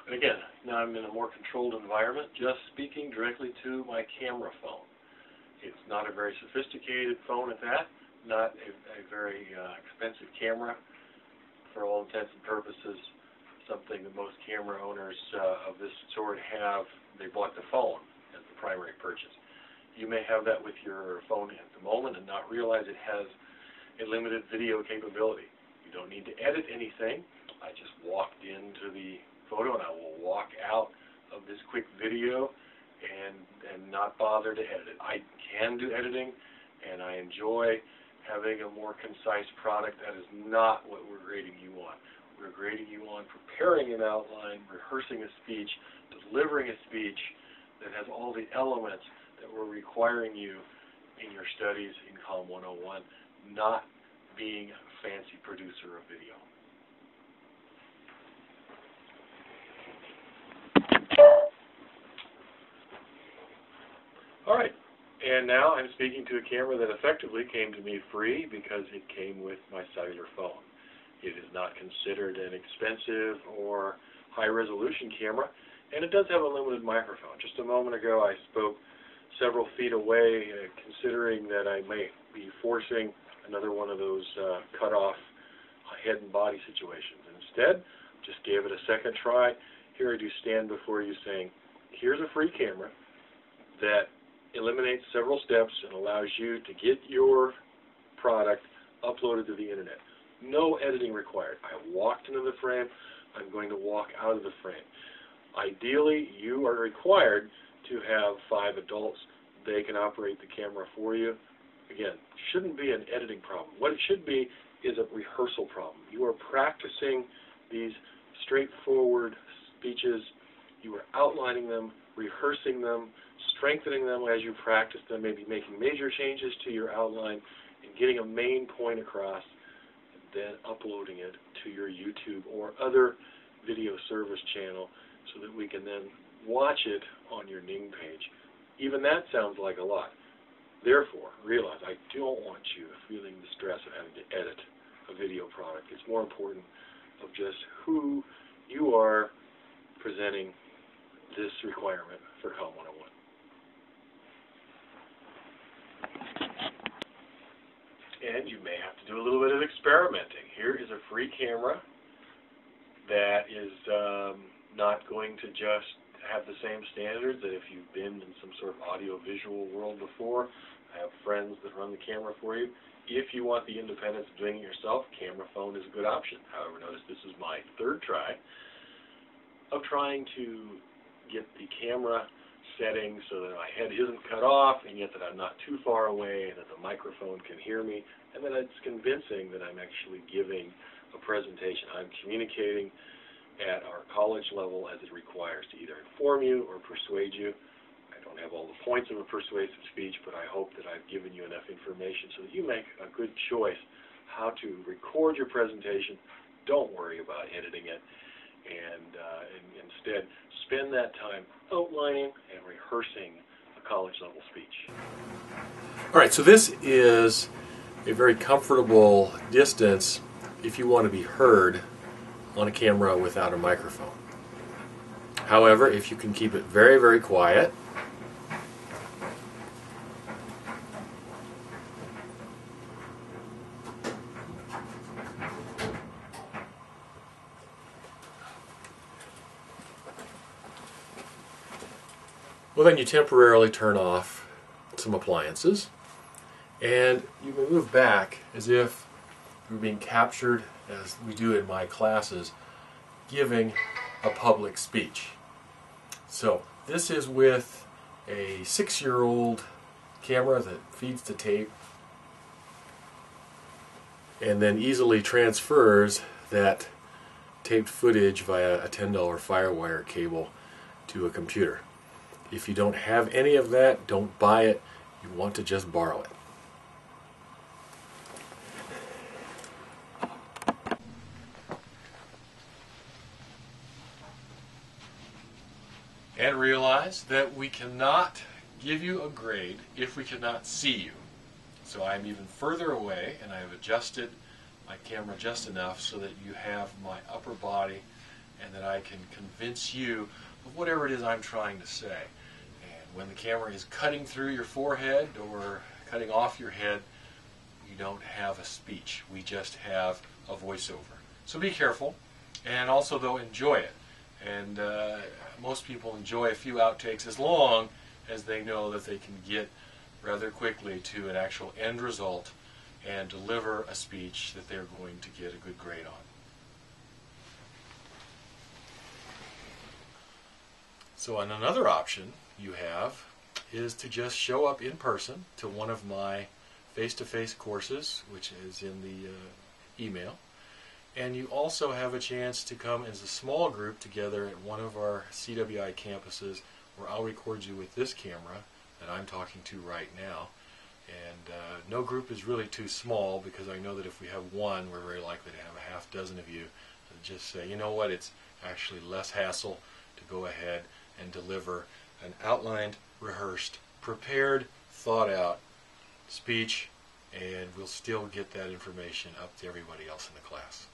And again, now I'm in a more controlled environment, just speaking directly to my camera phone. It's not a very sophisticated phone at that, not a very expensive camera. For all intents and purposes, something that most camera owners of this sort have. They bought the phone as the primary purchase. You may have that with your phone at the moment and not realize it has a limited video capability. You don't need to edit anything. I just walked into the photo and I will walk out of this quick video and not bother to edit it. I can do editing, and I enjoy having a more concise product. That is not what we're grading you on. We're grading you on preparing an outline, rehearsing a speech, delivering a speech that has all the elements that we're requiring you in your studies in COMM 101, not being a fancy producer of video. All right, and now I'm speaking to a camera that effectively came to me free because it came with my cellular phone. It is not considered an expensive or high-resolution camera, and it does have a limited microphone. Just a moment ago I spoke several feet away, considering that I may be forcing another one of those cut-off head and body situations. Instead, just gave it a second try. Here I do stand before you saying, here's a free camera that eliminates several steps and allows you to get your product uploaded to the internet. No editing required. I walked into the frame. I'm going to walk out of the frame. Ideally, you are required to have 5 adults. They can operate the camera for you. Again, shouldn't be an editing problem. What it should be is a rehearsal problem. You are practicing these straightforward speeches. You are outlining them, rehearsing them, strengthening them as you practice them, maybe making major changes to your outline and getting a main point across, and then uploading it to your YouTube or other video service channel so that we can then watch it on your Ning page. Even that sounds like a lot. Therefore, realize I don't want you feeling the stress of having to edit a video product. It's more important of just who you are presenting this requirement for COMM 101. And you may have to do a little bit of experimenting. Here is a free camera that is not going to just have the same standards that if you've been in some sort of audio-visual world before. I have friends that run the camera for you. If you want the independence of doing it yourself, camera phone is a good option. However, notice this is my 3rd try of trying to get the camera setting so that my head isn't cut off, and yet that I'm not too far away, and that the microphone can hear me, and that it's convincing that I'm actually giving a presentation. I'm communicating at our college level as it requires to either inform you or persuade you. I don't have all the points of a persuasive speech, but I hope that I've given you enough information so that you make a good choice how to record your presentation. Don't worry about editing it, and instead spend that time outlining and rehearsing a college-level speech. All right, so this is a very comfortable distance if you want to be heard on a camera without a microphone. However, if you can keep it very, very quiet, well, then you temporarily turn off some appliances and you may move back as if you're being captured, as we do in my classes, giving a public speech. So this is with a 6-year-old camera that feeds the tape and then easily transfers that taped footage via a $10 FireWire cable to a computer. If you don't have any of that, don't buy it. You want to just borrow it. And realize that we cannot give you a grade if we cannot see you. So I'm even further away, and I have adjusted my camera just enough so that you have my upper body and that I can convince you of whatever it is I'm trying to say. And when the camera is cutting through your forehead or cutting off your head, you don't have a speech. We just have a voiceover. So be careful, and also, though, enjoy it. And most people enjoy a few outtakes as long as they know that they can get rather quickly to an actual end result and deliver a speech that they're going to get a good grade on. So another option you have is to just show up in person to one of my face-to-face courses, which is in the email. And you also have a chance to come as a small group together at one of our CWI campuses, where I'll record you with this camera that I'm talking to right now. And no group is really too small, because I know that if we have one, we're very likely to have a half dozen of you and just say, you know what, it's actually less hassle to go ahead and deliver an outlined, rehearsed, prepared, thought out speech, and we'll still get that information up to everybody else in the class.